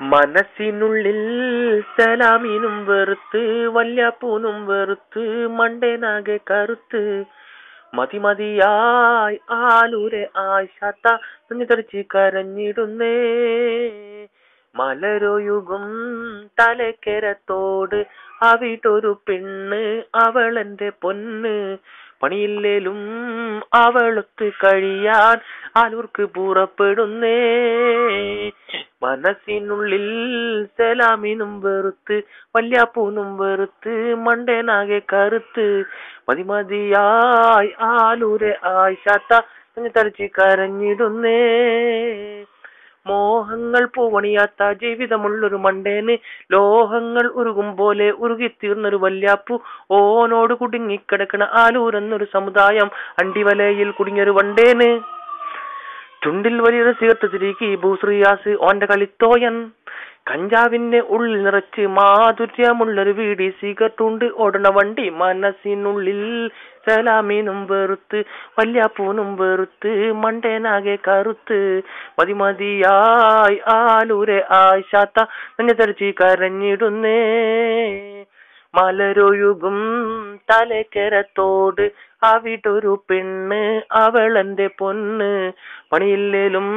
മനസ്സിനുള്ളിൽ സലാമിനും വെറുത്ത് വല്യാപ്പൂനും വെറുത്ത് മണ്ടേനാകെ കറുത്ത് മതിമതിയായി ആലൂരെ ആശാത്ത തുഞ്ഞിത്തെറിച്ച് കരഞ്ഞിടുന്നേ. മലരൊയുകും തലക്കരത്തോട് അവിടൊരു പെണ്ണ് അവളെന്റെ പൊന്ന്. പണിയില്ലേലും അവളൊത്ത് കഴിയാൻ ആലൂർക്ക് പുറപ്പെടുന്നേ. മനസ്സിനുള്ളിൽ സലാമിനും വെറുത്ത് വല്യാപ്പൂനും വെറുത്ത് മണ്ടേനാകെ കറുത്ത് മതിമതിയായി ആലൂരെ ആശാത്ത തരിച്ച് കരഞ്ഞിടുന്നേ. മോഹങ്ങൾ പൂവണിയാത്ത ജീവിതമുള്ളൊരു മണ്ടേന് ലോഹങ്ങൾ ഉരുകും പോലെ ഉരുകിത്തീർന്നൊരു വല്യാപ്പു. ഓനോട് കുടുങ്ങിക്കിടക്കണ ആലൂരെന്നൊരു സമുദായം അണ്ടിവലയിൽ കുടുങ്ങിയൊരു വണ്ടേന്. ചുണ്ടിൽ വലിയൊരു സിഗരറ്റ് തിരികി ഭൂശ്രീയാസ് ഓന്റെ കളിത്തോയൻ. കഞ്ചാവിന്റെ ഉള്ളിൽ നിറച്ച് മാധുര്യമുള്ളൊരു വീടി സിഗരറ്റുണ്ട് ഓടണ വണ്ടി. മനസ്സിനുള്ളിൽ സലാമിനും വെറുത്ത് വല്യാപ്പൂനും വെറുത്ത് മണ്ടേനാകെ കറുത്ത് മതിമതിയായി ആലൂരെ ആശാത്ത നെഞ്ഞത്തടിച്ച് കരഞ്ഞിടുന്നേ. മലരൊഴുകും തലക്കരത്തോട് അവിടൊരു പെണ്ണ് അവളെന്റെ പൊന്ന്. പണിയില്ലേലും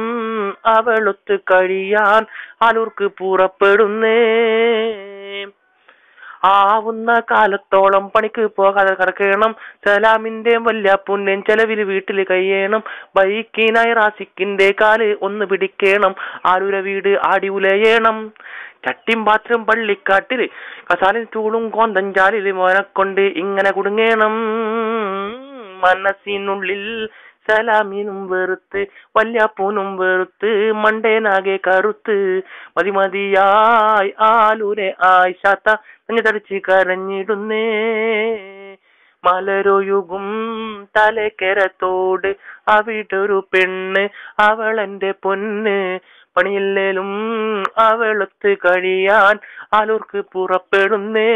അവളൊത്ത് കഴിയാൻ ആലൂർക്ക് പുറപ്പെടുന്നേ. ആവുന്ന കാലത്തോളം പണിക്ക് പോകാതെ കിടക്കണം. സലാമിന്റെ വല്യാപ്പൂന്റെയും ചെലവില് വീട്ടില് കഴിയണം. ബൈക്കിനായി റാസിക്കിന്റെ കാല് ഒന്ന് പിടിക്കണം. ആലൂര വീട് ആടി ഉലയണം. ചട്ടിയും പാത്രം പള്ളിക്കാട്ടില് കസാലും ചൂടും കോന്തഞ്ചാലില് മോനെക്കൊണ്ട് ഇങ്ങനെ കുടുങ്ങണം. മനസ്സിനുള്ളിൽ സലാമിനും വെറുത്ത് വല്യാപ്പൂനും വെറുത്ത് മണ്ടേനാകെ കറുത്ത് മതിമതിയായി ആലൂരെ ആശാത്ത തടിച്ച് കരഞ്ഞിടുന്നേ. മലരൊഴുകും തലക്കരത്തോട് അവിടൊരു പെണ്ണ് അവളെന്റെ പൊന്ന്. പണിയില്ലേലും അവളൊത്ത് കഴിയാൻ ആലൂർക്ക് പുറപ്പെടുന്നേ.